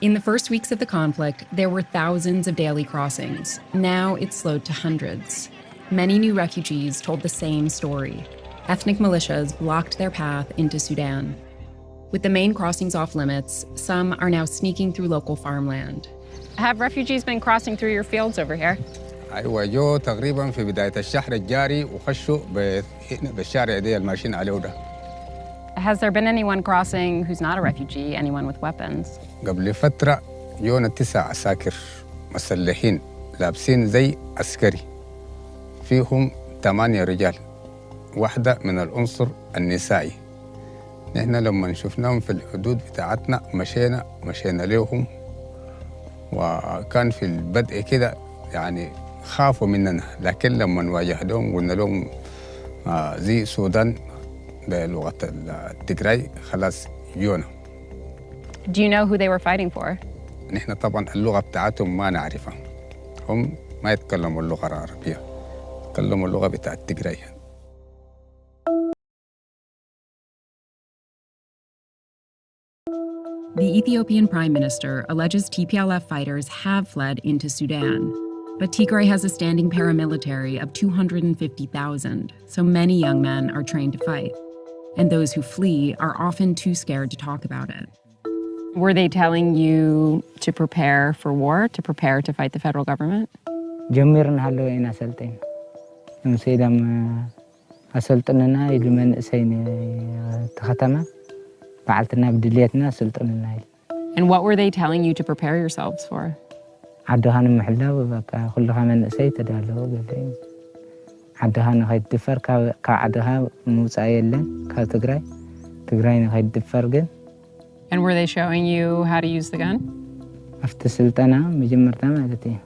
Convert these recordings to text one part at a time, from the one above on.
In the first weeks of the conflict, there were thousands of daily crossings. Now it's slowed to hundreds. Many new refugees told the same story. Ethnic militias blocked their path into Sudan. With the main crossings off limits, some are now sneaking through local farmland. Have refugees been crossing through your fields over here? أيوة جو تقريبا في بداية الشهر الجاري وخشوا بالشارع دي الماشيين عليه ده. Has there been anyone crossing who's not a refugee, anyone with weapons? قبل فترة يونا 9 عساكر مسلحين لابسين زي عسكري فيهم 8 رجال واحدة من العنصر النسائي. نحن لما شفناهم في الحدود بتاعتنا مشينا لهم وكان في البدء كده يعني خافوا مننا لكن لما واجهناهم قلنا لهم زي السودان بلغة التجراي خلاص يونا. Do you know who they were fighting for? نحن طبعا اللغة بتاعتهم ما نعرفها. هم ما يتكلموا اللغة العربية. يتكلموا اللغة بتاع التجراي. The Ethiopian Prime Minister alleges TPLF fighters have fled into Sudan. But Tigray has a standing paramilitary of 250,000, so many young men are trained to fight. And those who flee are often too scared to talk about it. Were they telling you to prepare for war, to prepare to fight the federal government? جميرنا هلو إنا سلطين. مسيدم أسلطننا يلمن سين تختمه. بعلتنا بدليتنا سلطننا. And what were they telling you to prepare yourselves for? عدهان المحلة وبقى كلها من سيد تدالو قلين. عدهان هاي الدفر كعدها موسايلن كتجراي تجراين هاي الدفر جن. And were they showing you how to use the gun? أفت سلطنا مجمرتها مالتي.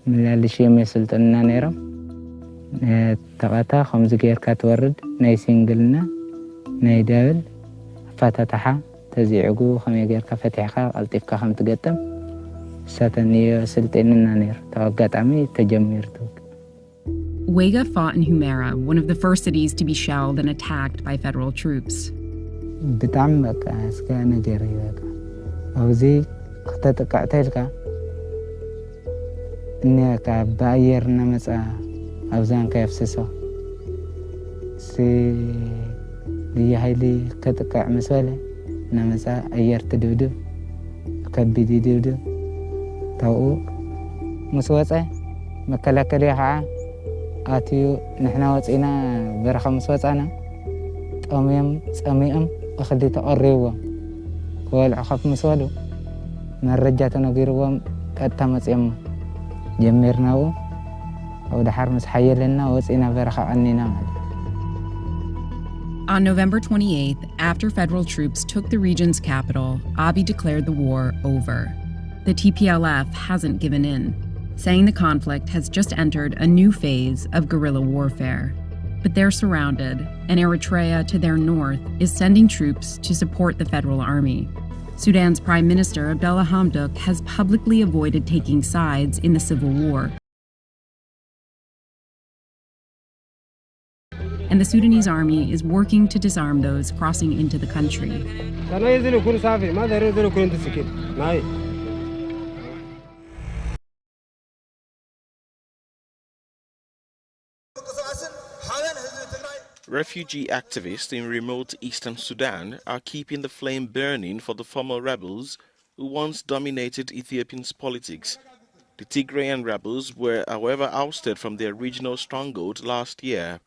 من اللي شيء من سلطنا نيرم. تقاطع 5 غير كتورد ناي سينجلنا ناي دابل فتتها تزيعجو 5 غير كفتحها قلتفك 5 تقدم. ساتني سلطنا نير توقعت عمي تجميرتو. Wega fought in Humera, one of the first cities to be shelled and attacked by federal troops. بتعمق اسكان جريبك اوزي قتتقعتلك انك بايرنا مسا اوزان كيفسسو سي دي هايلي كتقع مسوله نمسا اير تدبدب كبدي دبدب تو مسوصه مكلكليها اتيو نحنا وصينا برخه مسوصانا طميم صميم أخذي تقريبا والعقب مسودو مرجع تنقيرهم كتمت يم جميرناو أو دحر مسحيل لنا وصينا برخة عنينا. On November 28th, after federal troops took the region's capital, Abiy declared the war over. The TPLF hasn't given in, saying the conflict has just entered a new phase of guerrilla warfare. But they're surrounded, and Eritrea to their north is sending troops to support the federal army. Sudan's Prime Minister Abdallah Hamdok has publicly avoided taking sides in the civil war. And the Sudanese army is working to disarm those crossing into the country. Refugee activists in remote eastern Sudan are keeping the flame burning for the former rebels who once dominated Ethiopia's politics. The Tigrayan rebels were, however, ousted from their regional stronghold last year.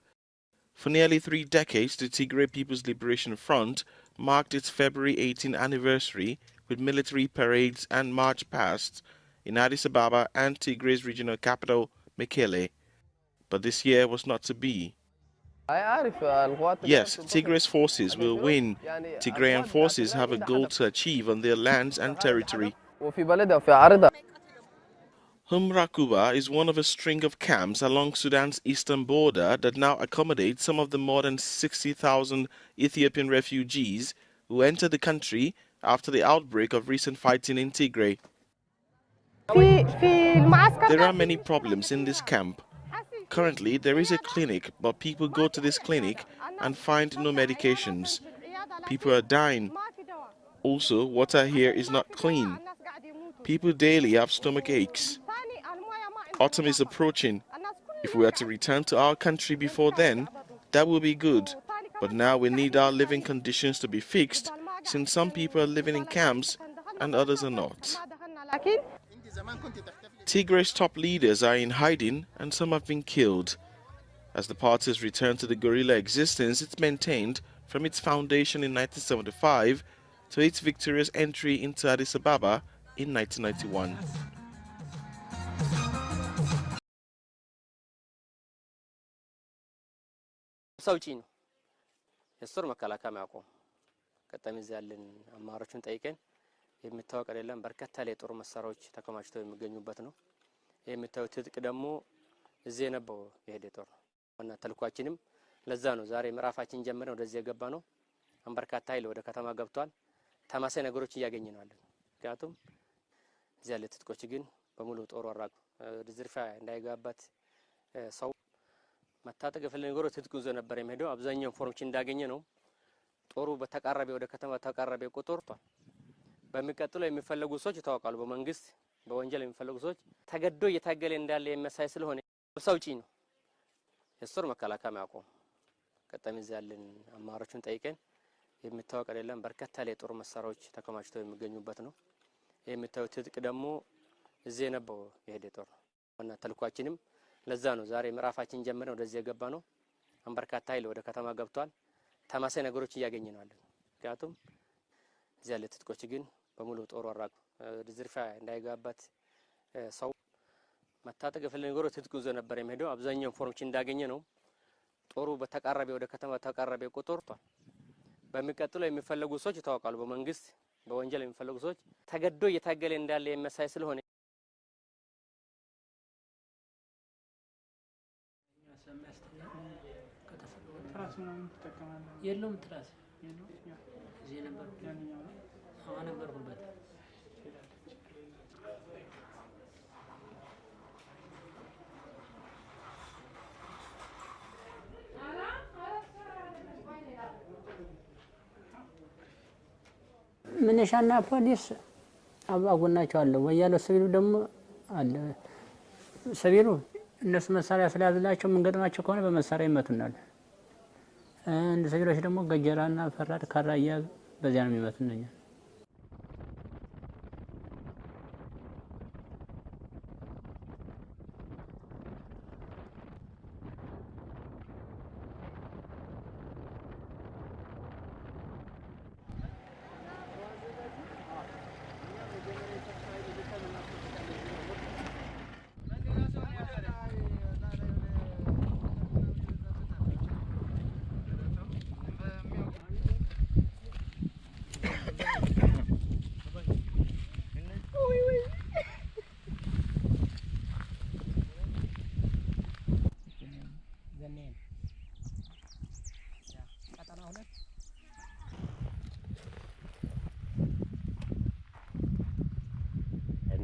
For nearly 3 decades, the Tigray People's Liberation Front marked its February 18th anniversary with military parades and march pasts in Addis Ababa and Tigray's regional capital, Mekele. But this year was not to be. Yes, Tigray's forces will win. Tigrayan forces have a goal to achieve on their lands and territory. Humrakuba is one of a string of camps along Sudan's eastern border that now accommodate some of the more than 60,000 Ethiopian refugees who entered the country after the outbreak of recent fighting in Tigray. There are many problems in this camp. Currently, there is a clinic, but people go to this clinic and find no medications. People are dying. Also, water here is not clean. People daily have stomach aches. Autumn is approaching. If we are to return to our country before then, that will be good. But now we need our living conditions to be fixed, since some people are living in camps and others are not. Tigray's top leaders are in hiding and some have been killed. As the party's return to the guerrilla existence it's maintained from its foundation in 1975 to its victorious entry into Addis Ababa in 1991. ሰውጪ ነው የሱር መከላከያ ማቆም ከተሚዝ ያለን አማራጮችን ጠይቀን የሚታወቅ አይደለም በርካታ ላይ ጦር መሳሪያዎች ተከማችተው የሚገኙበት ነው የሚታዩት ትጥቅ ደግሞ እዚህ የነበረው የሄደ ጦር እና ተልኳችንም ለዛ ነው ዛሬ ምዕራፋችን ጀምረን ወደዚህ የገባ ነው በርካታ ኃይል ወደ ከተማ ገብቷል ተማሳይ ነገሮች እያገኘ ነው አለን ምክንያቱም እዚህ ያለ ትጥቆች ግን በሙሉ ጦር ወራቅ ድዝርፋ እንዳይጋባት ሰው መታጠቅ የፈለገ ነገሮች ትጥቅ ይዞ ነበር የሚሄደው አብዛኛው ኢንፎርሜሽን እንዳገኘ ነው ጦሩ በተቃረበ ወደ ከተማ ተቃረበ ቁጥር በሚቀጥለው የሚፈልጉ ሰዎች ይታወቃሉ በመንግስት በወንጀል የሚፈልጉ ሰዎች ተገዶ እየታገለ እንዳለ የሚያሳይ ስለሆነ ሰውጪ ነው የሱር መከላከያ ማቆም ከተሚዝ ያለን አማራጮችን ጠይቀን የሚታወቅ አይደለም በርካታ ላይ ጦር መሳሪያዎች ተከማችተው የሚገኙበት ነው የሚታዩት ትጥቅ ደግሞ እዚህ የነበረው የሄደ ጦር እና ተልኳችንም ለዛ ነው ዛሬ ምዕራፋችን ጀምረን ወደዚህ የገባ ነው በርካታ ኃይል ወደ ከተማ ገብቷል ተማሳይ ነገሮች እያገኘ ነው አለን ምክንያቱም እዚህ ያለ ትጥቆች ግን በሙሉ ጦር ወራቅ ድዝርፋ እንዳይጋባት ሰው መታጠቅ የፈለገ ነገሮች ትጥቅ ይዞ ነበር የሚሄደው አብዛኛው ኢንፎርሜሽን እንዳገኘ ነው ጦሩ በተቃረበ ወደ ከተማ ተቃረበ ቁጥር በሚቀጥለው የሚፈልጉ ሰዎች ይታወቃሉ በመንግስት በወንጀል የሚፈልጉ ሰዎች ተገዶ እየታገለ እንዳለ የሚያሳይ ስለሆነ የለም ትራስ እዚህ ነበር አሁን ነበርኩበት ምንሻና ፖሊስ አባጎናቸው አለ ወያለው ሲቪሉ ደግሞ አለ ሲቪሉ እነሱ መሳሪያ ስለያዝላቸው መንገድማቸው ከሆነ በመሳሪያ ይመቱናል እንደ ሲቪሎች ደግሞ ገጀራና ፈራድ ካራያ በዚያ ነው የሚመቱንኛ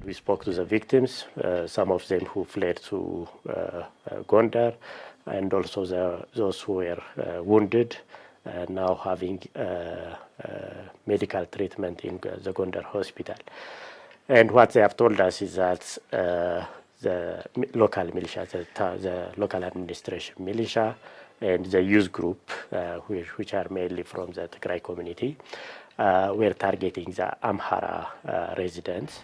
We spoke to the victims, some of them who fled to Gondar, and also those who were wounded, now having medical treatment in the Gondar hospital. And what they have told us is that the local militia, the local administration militia, and the youth group, which are mainly from the Tigray community, were targeting the Amhara residents.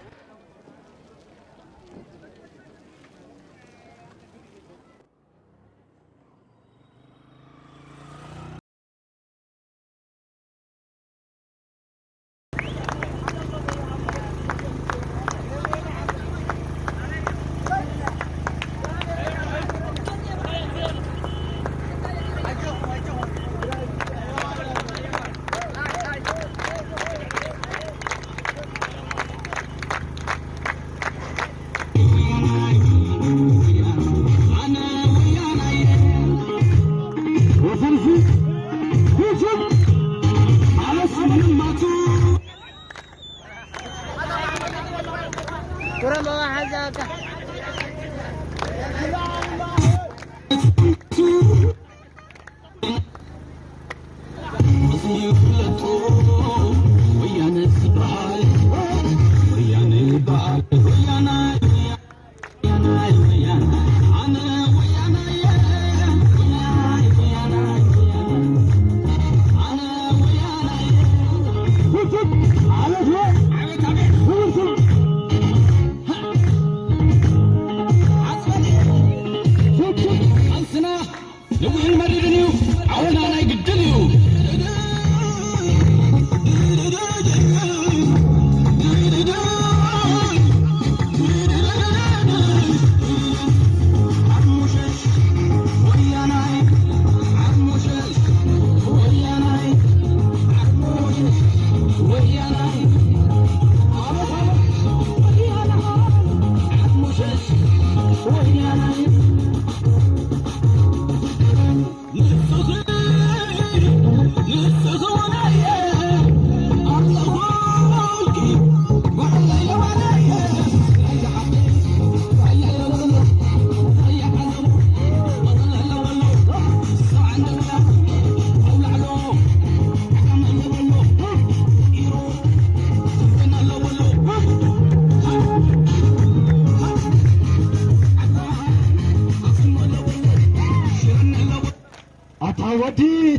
ويا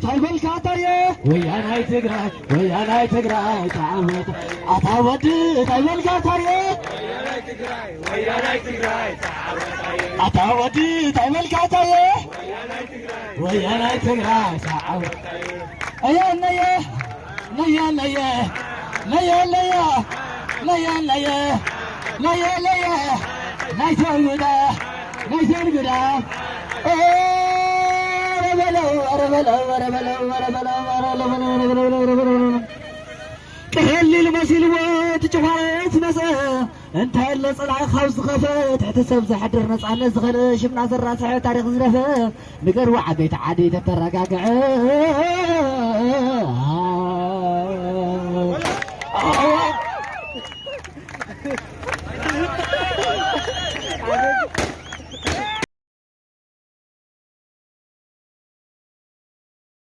تايبل كاتايا ويا ناي تجراي تعود أتعود تايبل كاتايا ويا ناي تجراي تعود أتعود تايبل كاتايا ويا ناي تجراي تعود أيا نيا نيا نيا نيا نيا نيا نيا نيا نيا ناي تجودا ناي تجودا كهلي المسيل وتجوارت مسا انت اللي صلع خبز خفت احتسب زحدر نصعنا زغل شمنا زرات تاريخ زرفه نقر وعديت عادي تترقاقع